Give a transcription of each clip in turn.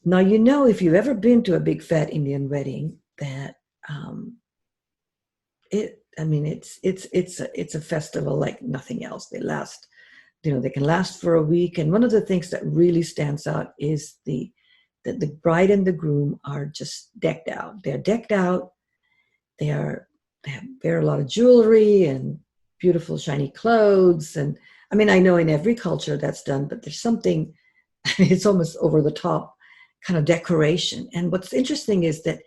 Now, you know, if you've ever been to a big fat Indian wedding, that it's a festival like nothing else. They last, they can last for a week. And one of the things that really stands out is that the bride and the groom are just decked out. They're decked out. They wear a lot of jewelry and beautiful shiny clothes. And I mean, I know in every culture that's done, but there's something, it's almost over the top kind of decoration. And what's interesting is that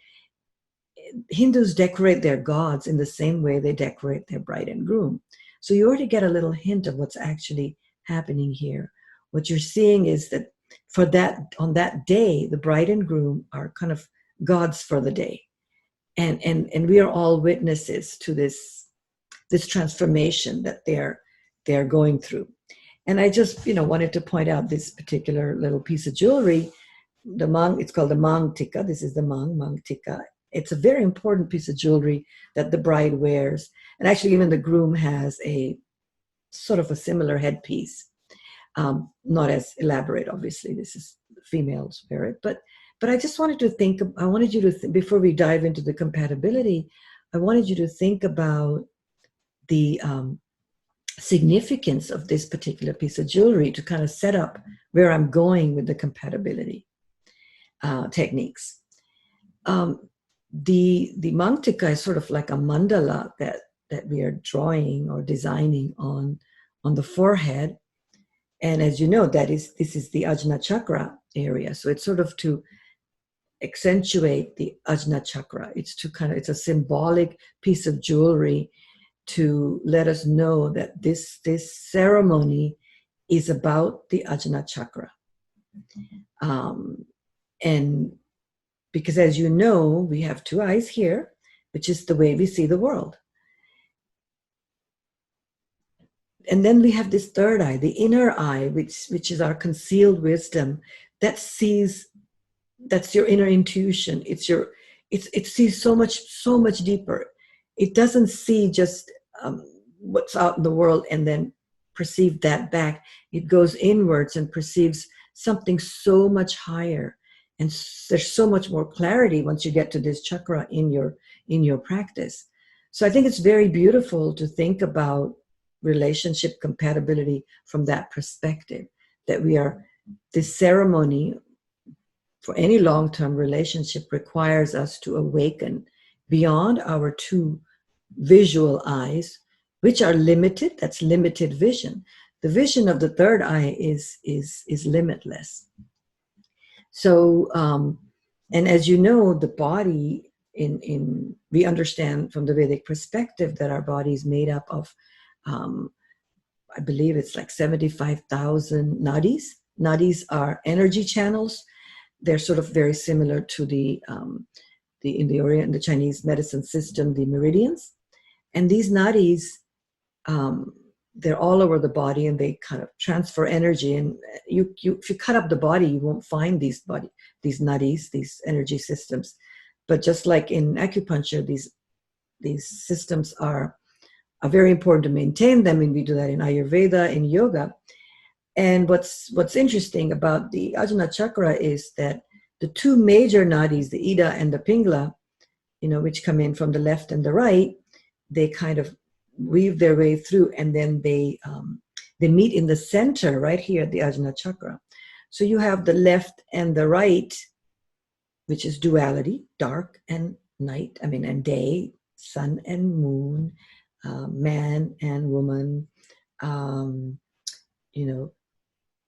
Hindus decorate their gods in the same way they decorate their bride and groom. So you already get a little hint of what's actually happening here. What you're seeing is that on that day, the bride and groom are kind of gods for the day. And we are all witnesses to this transformation that they're going through. And I just, wanted to point out this particular little piece of jewelry. It's called the Mangtika. This is the Mangtika. It's a very important piece of jewelry that the bride wears. And actually, even the groom has a sort of a similar headpiece. Not as elaborate, obviously. This is females wear it. But I just wanted to I wanted you to, before we dive into the compatibility, I wanted you to think about the significance of this particular piece of jewelry to kind of set up where I'm going with the compatibility techniques. The Mangtika is sort of like a mandala that we are drawing or designing on the forehead. And as you know, this is the Ajna Chakra area. So it's sort of to accentuate the Ajna Chakra. It's a symbolic piece of jewelry to let us know that this ceremony is about the Ajna Chakra. And because, as you know, we have two eyes here, which is the way we see the world. And then we have this third eye, the inner eye, which is our concealed wisdom that sees. That's your inner intuition. It sees so much deeper. It doesn't see just what's out in the world and then perceive that back. It goes inwards and perceives something so much higher. And there's so much more clarity once you get to this chakra in your practice. So I think it's very beautiful to think about relationship compatibility from that perspective, that this ceremony for any long-term relationship requires us to awaken beyond our two visual eyes, which are limited. That's limited vision. The vision of the third eye is limitless. So, and as you know, the body we understand from the Vedic perspective that our body is made up of, I believe it's like 75,000 nadis. Nadis are energy channels. They're sort of very similar to in the Orient, the Chinese medicine system, the meridians. And these nadis, they're all over the body, and they kind of transfer energy. And if you cut up the body, you won't find these nadis, these energy systems. But just like in acupuncture, these systems are very important to maintain them, and we do that in Ayurveda, in yoga. And what's interesting about the Ajna Chakra is that the two major nadis, the Ida and the Pingala, which come in from the left and the right, they kind of weave their way through, and then they meet in the center right here at the Ajna Chakra. So you have the left and the right, which is duality, dark and night, and day, sun and moon, man and woman,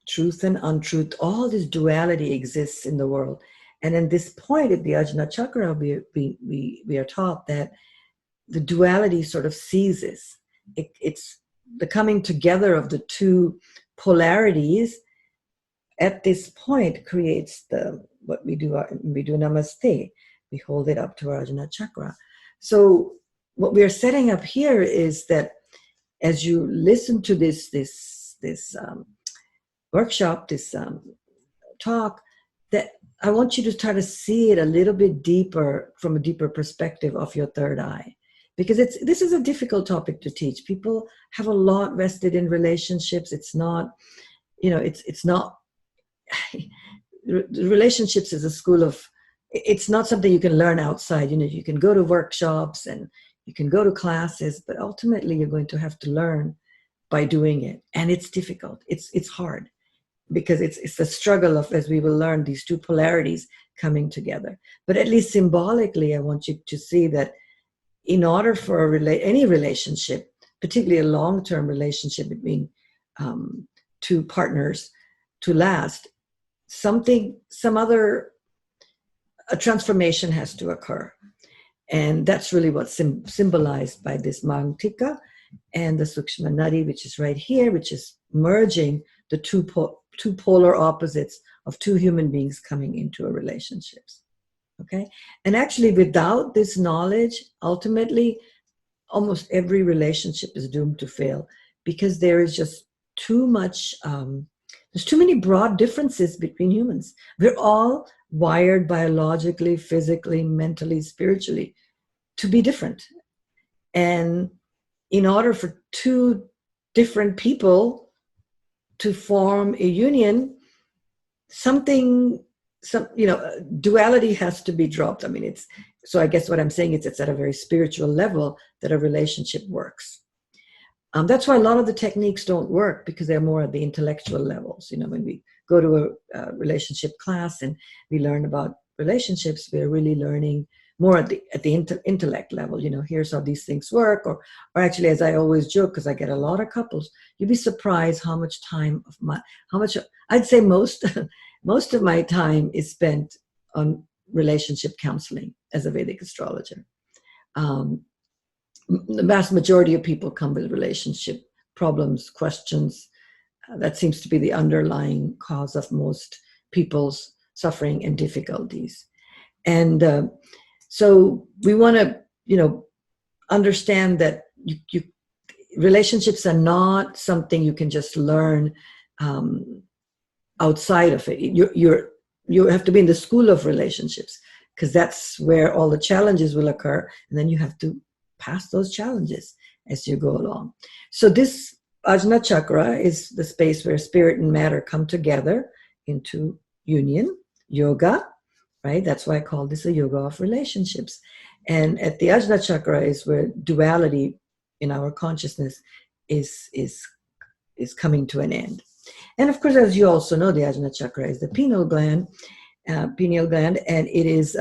truth and untruth. All this duality exists in the world. And in this point at the Ajna Chakra, we are taught that the duality sort of ceases. It's the coming together of the two polarities at this point creates what we do namaste. We hold it up to our Ajna Chakra. So what we are setting up here is that as you listen to this workshop, this talk, that I want you to try to see it a little bit deeper, from a deeper perspective of your third eye. Because this is a difficult topic to teach. People have a lot vested in relationships. It's not, it's not, relationships is a school of, it's not something you can learn outside. You can go to workshops and you can go to classes, but ultimately you're going to have to learn by doing it. And it's difficult. It's hard because it's the struggle of, as we will learn, these two polarities coming together. But at least symbolically, I want you to see that in order for any relationship, particularly a long-term relationship between two partners, to last, a transformation has to occur. And that's really what's symbolized by this Mangtika and the Sukshma Nadi, which is right here, which is merging the two polar opposites of two human beings coming into a relationship. Okay? And actually, without this knowledge, ultimately, almost every relationship is doomed to fail because there is just too much, there's too many broad differences between humans. We're all wired biologically, physically, mentally, spiritually to be different. And in order for two different people to form a union, duality has to be dropped. I mean, so I guess what I'm saying is it's at a very spiritual level that a relationship works. That's why a lot of the techniques don't work, because they're more at the intellectual levels. When we go to a relationship class and we learn about relationships, we're really learning more at the intellect level. Here's how these things work, or actually, as I always joke, because I get a lot of couples, you'd be surprised how much I'd say most of my time is spent on relationship counseling as a Vedic astrologer. The vast majority of people come with relationship problems, questions. That seems to be the underlying cause of most people's suffering and difficulties. And so we want to, understand that relationships are not something you can just learn outside of it. You have to be in the school of relationships, because that's where all the challenges will occur, and then you have to pass those challenges as you go along. So this Ajna Chakra is the space where spirit and matter come together into union, yoga, right? That's why I call this a yoga of relationships. And at the Ajna Chakra is where duality in our consciousness is coming to an end. And of course, as you also know, the Ajna Chakra is the pineal gland, and it is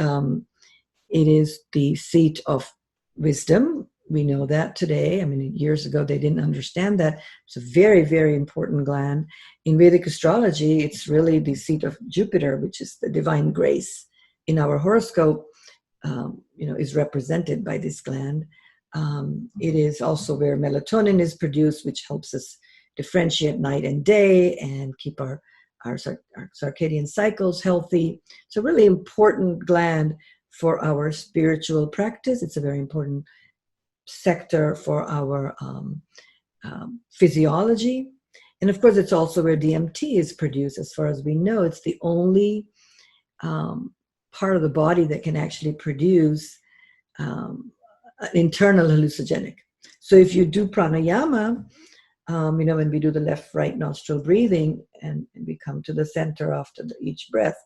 the seat of wisdom. We know that today. I mean, years ago, they didn't understand that. It's a very, very important gland. In Vedic astrology, it's really the seat of Jupiter, which is the divine grace. In our horoscope, is represented by this gland. It is also where melatonin is produced, which helps us differentiate night and day and keep our circadian cycles healthy. It's a really important gland for our spiritual practice. It's a very important sector for our physiology. And of course, it's also where DMT is produced. As far as we know, it's the only part of the body that can actually produce an internal hallucinogenic. So if you do pranayama, when we do the left-right nostril breathing and we come to the center after each breath,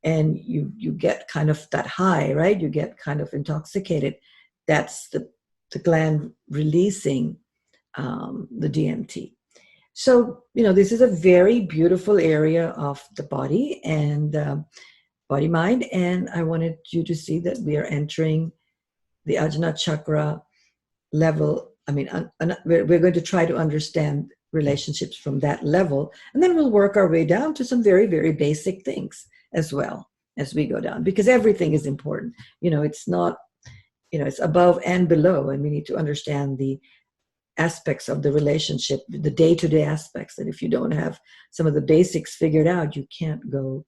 and you get kind of that high, right? You get kind of intoxicated. That's the gland releasing the DMT. So, this is a very beautiful area of the body and body-mind. And I wanted you to see that we are entering the Ajna Chakra level. I mean, we're going to try to understand relationships from that level. And then we'll work our way down to some very, very basic things as well as we go down, because everything is important. It's not, it's above and below, and we need to understand the aspects of the relationship, the day-to-day aspects, that if you don't have some of the basics figured out, you can't go,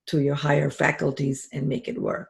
to your higher faculties and make it work.